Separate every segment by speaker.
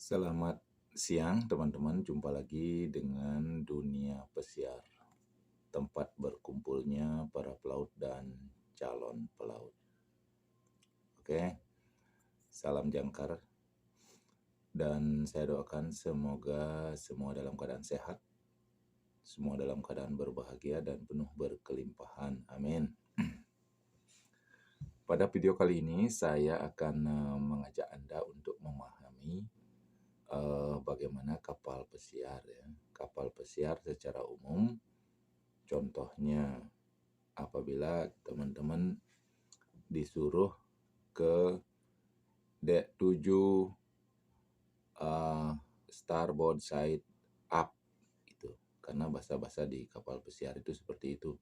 Speaker 1: Selamat siang teman-teman, jumpa lagi dengan Dunia Pesiar, tempat berkumpulnya para pelaut dan calon pelaut. Oke, salam jangkar dan saya doakan semoga semua dalam keadaan sehat, semua dalam keadaan berbahagia dan penuh berkelimpahan. Amin. Pada video kali ini saya akan mengajak Anda untuk memahami bagaimana kapal pesiar ya. Kapal pesiar secara umum, contohnya apabila teman-teman disuruh ke dek 7 starboard side up itu, karena bahasa-bahasa di kapal pesiar itu seperti itu.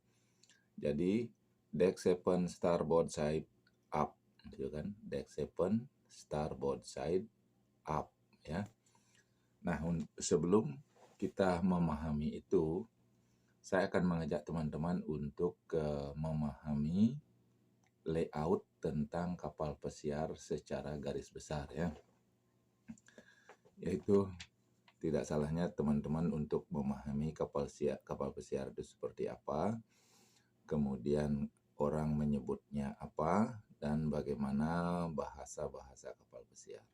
Speaker 1: Jadi deck 7 starboard side up gitu kan, deck 7 starboard side up ya. Nah, sebelum kita memahami itu, saya akan mengajak teman-teman untuk memahami layout tentang kapal pesiar secara garis besar ya. Yaitu tidak salahnya teman-teman untuk memahami kapal pesiar itu seperti apa, kemudian orang menyebutnya apa, dan bagaimana bahasa-bahasa kapal pesiar.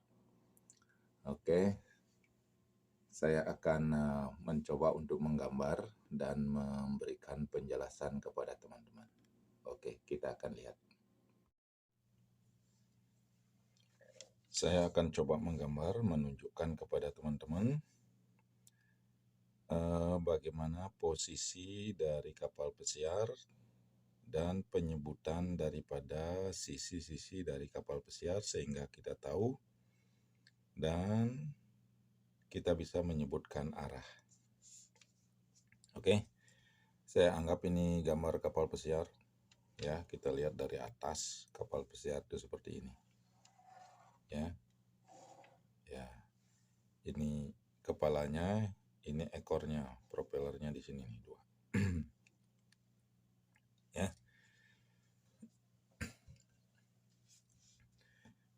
Speaker 1: Oke. Saya akan mencoba untuk menggambar dan memberikan penjelasan kepada teman-teman. Oke, kita akan lihat. Saya akan coba menggambar, menunjukkan kepada teman-teman bagaimana posisi dari kapal pesiar dan penyebutan daripada sisi-sisi dari kapal pesiar sehingga kita tahu dan kita bisa menyebutkan arah. Oke, saya anggap ini gambar kapal pesiar. Ya, kita lihat dari atas kapal pesiar itu seperti ini. Ya, ini kepalanya, ini ekornya, propellernya di sini nih 2. Ya,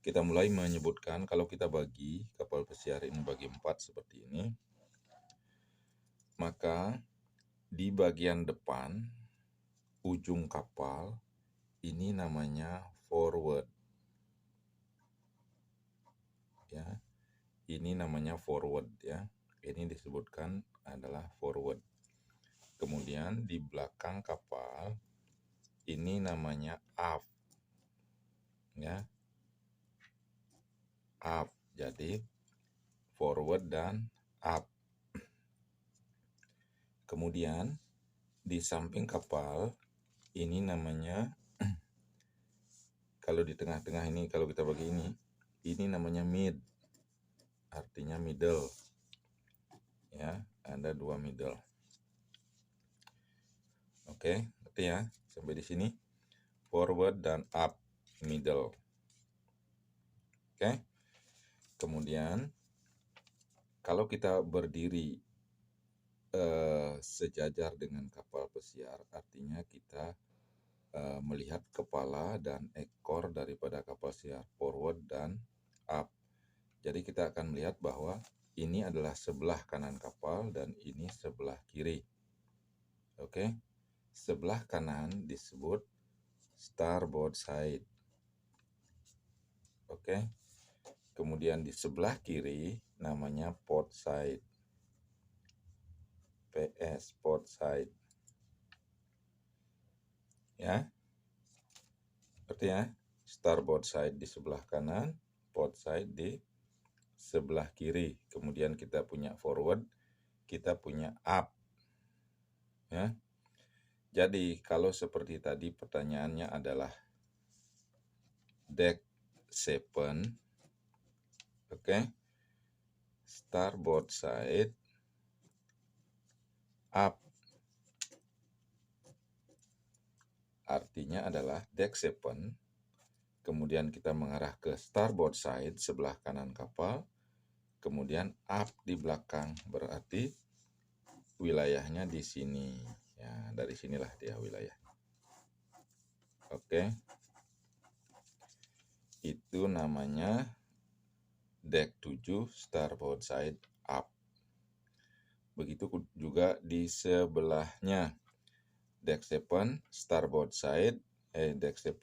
Speaker 1: kita mulai menyebutkan kalau kita bagi kapal pesiar ini bagi 4 seperti ini, maka di bagian depan ujung kapal ini namanya forward. Ya, ini namanya forward ya. Ini disebutkan adalah forward. Kemudian di belakang kapal ini namanya aft. Ya. Aft. Jadi forward dan aft. Kemudian di samping kapal ini namanya kalau di tengah-tengah ini kalau kita bagi ini namanya mid. Artinya middle. Ya, ada 2 middle. Oke, ngerti ya? Sampai di sini. Forward dan up, middle. Oke. Kemudian kalau kita berdiri sejajar dengan kapal pesiar, artinya kita melihat kepala dan ekor daripada kapal pesiar, forward dan up. Jadi kita akan melihat bahwa ini adalah sebelah kanan kapal dan ini sebelah kiri. Oke. Sebelah kanan disebut starboard side. Oke. Kemudian di sebelah kiri namanya port side. PS, port side. Ya. Seperti ya, starboard side di sebelah kanan, port side di sebelah kiri. Kemudian kita punya forward, kita punya up. Ya. Jadi kalau seperti tadi pertanyaannya adalah deck 7, oke, starboard side, up. Artinya adalah deck 7, kemudian kita mengarah ke starboard side sebelah kanan kapal, kemudian up di belakang, berarti wilayahnya di sini. Ya, dari sinilah dia wilayah. Oke. Itu namanya deck 7 starboard side up. Begitu juga di sebelahnya, deck 7 starboard side, deck 7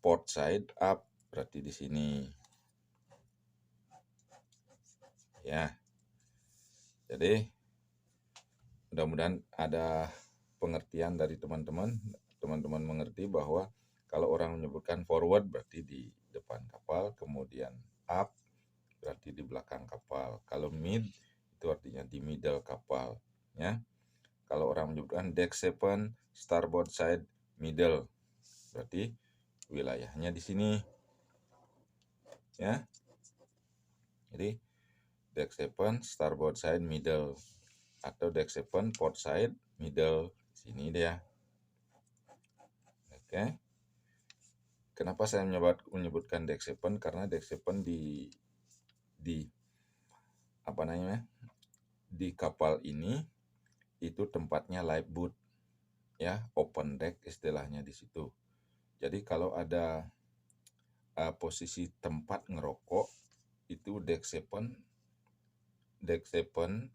Speaker 1: port side up, berarti di sini. Ya. Jadi mudah-mudahan ada pengertian dari teman-teman. Teman-teman mengerti bahwa kalau orang menyebutkan forward berarti di depan kapal, kemudian up berarti di belakang kapal. Kalau mid itu artinya di middle kapal, ya. Kalau orang menyebutkan deck 7 starboard side middle berarti wilayahnya di sini, ya. Jadi deck 7 starboard side middle atau deck 7 port side middle, sini dia. Oke. Kenapa saya menyebutkan deck 7? Karena deck 7 di apa namanya? Di kapal ini itu tempatnya lifeboat, ya, open deck istilahnya di situ. Jadi kalau ada posisi tempat ngerokok itu deck 7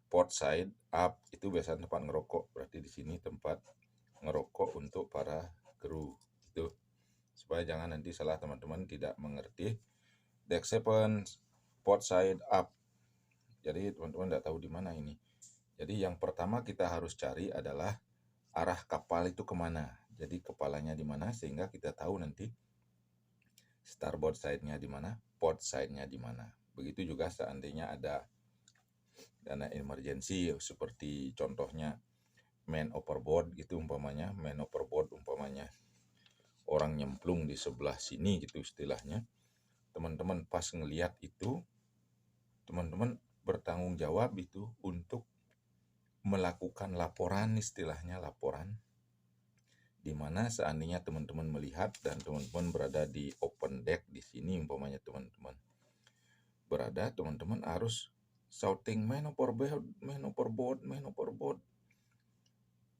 Speaker 1: port side up itu biasanya tempat ngerokok. Berarti di sini tempat ngerokok untuk para kru itu. Supaya jangan nanti salah teman-teman tidak mengerti. Deck 7 port side up. Jadi teman-teman tidak tahu di mana ini. Jadi yang pertama kita harus cari adalah arah kapal itu kemana. Jadi kepalanya di mana sehingga kita tahu nanti starboard side-nya di mana, port side-nya di mana. Begitu juga seandainya ada dana emergency seperti contohnya man overboard gitu umpamanya, man overboard umpamanya orang nyemplung di sebelah sini gitu istilahnya. Teman-teman pas ngelihat itu, teman-teman bertanggung jawab itu untuk melakukan laporan, istilahnya laporan, di mana seandainya teman-teman melihat dan teman-teman berada di open deck di sini umpamanya teman-teman berada, teman-teman harus shouting man overboard, man overboard, man overboard.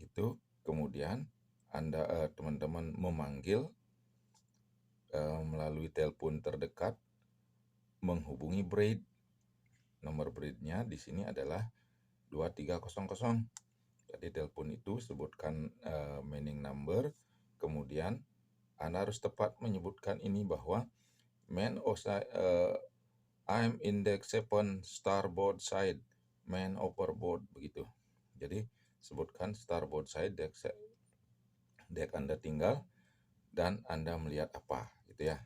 Speaker 1: Itu kemudian Anda teman-teman memanggil melalui telepon terdekat, menghubungi braid. Nomor braidnya di sini adalah 2300. Jadi telepon itu sebutkan manning number, kemudian Anda harus tepat menyebutkan ini bahwa man I'm in deck 7 starboard side, man overboard, begitu. Jadi sebutkan starboard side deck Anda tinggal dan Anda melihat apa gitu ya.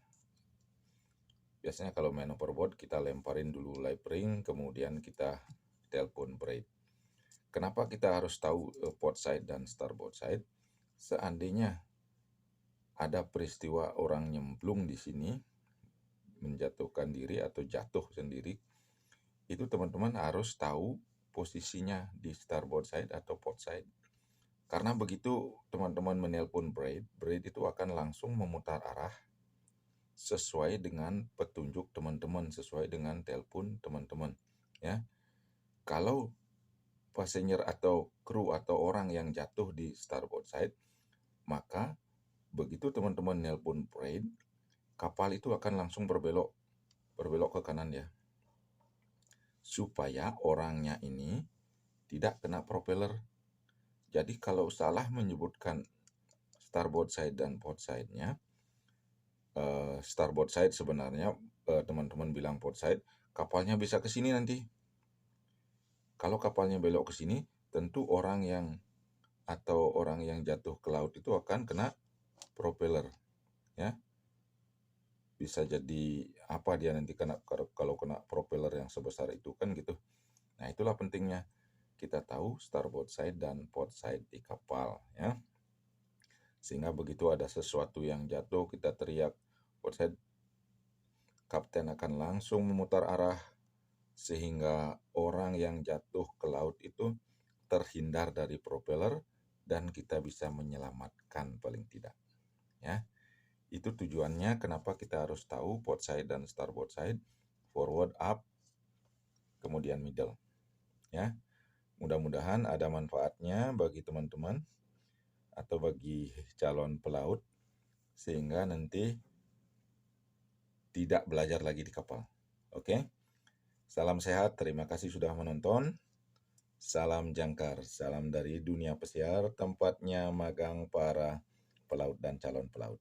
Speaker 1: Biasanya kalau man overboard kita lemparin dulu live ring, kemudian kita telepon braid. Kenapa kita harus tahu port side dan starboard side? Seandainya ada peristiwa orang nyemplung di sini, menjatuhkan diri atau jatuh sendiri, itu teman-teman harus tahu posisinya di starboard side atau port side. Karena begitu teman-teman menelpon braid itu akan langsung memutar arah sesuai dengan petunjuk teman-teman, sesuai dengan telepon teman-teman, ya. Kalau passenger atau kru atau orang yang jatuh di starboard side, maka begitu teman-teman nelpon braid, kapal itu akan langsung berbelok ke kanan ya. Supaya orangnya ini tidak kena propeller. Jadi kalau salah menyebutkan starboard side dan port side-nya, starboard side sebenarnya teman-teman bilang port side, kapalnya bisa ke sini nanti. Kalau kapalnya belok ke sini, tentu orang yang jatuh ke laut itu akan kena propeller, ya. Bisa jadi apa dia nanti kalau kena propeller yang sebesar itu kan gitu. Nah, itulah pentingnya kita tahu starboard side dan port side di kapal, ya. Sehingga begitu ada sesuatu yang jatuh, kita teriak port side, kapten akan langsung memutar arah sehingga orang yang jatuh ke laut itu terhindar dari propeller dan kita bisa menyelamatkan paling tidak, ya. Itu tujuannya kenapa kita harus tahu port side dan starboard side, forward, up, kemudian middle, ya. Mudah-mudahan ada manfaatnya bagi teman-teman atau bagi calon pelaut sehingga nanti tidak belajar lagi di kapal. Oke? Salam sehat, terima kasih sudah menonton. Salam jangkar, salam dari dunia pesiar, tempatnya magang para pelaut dan calon pelaut.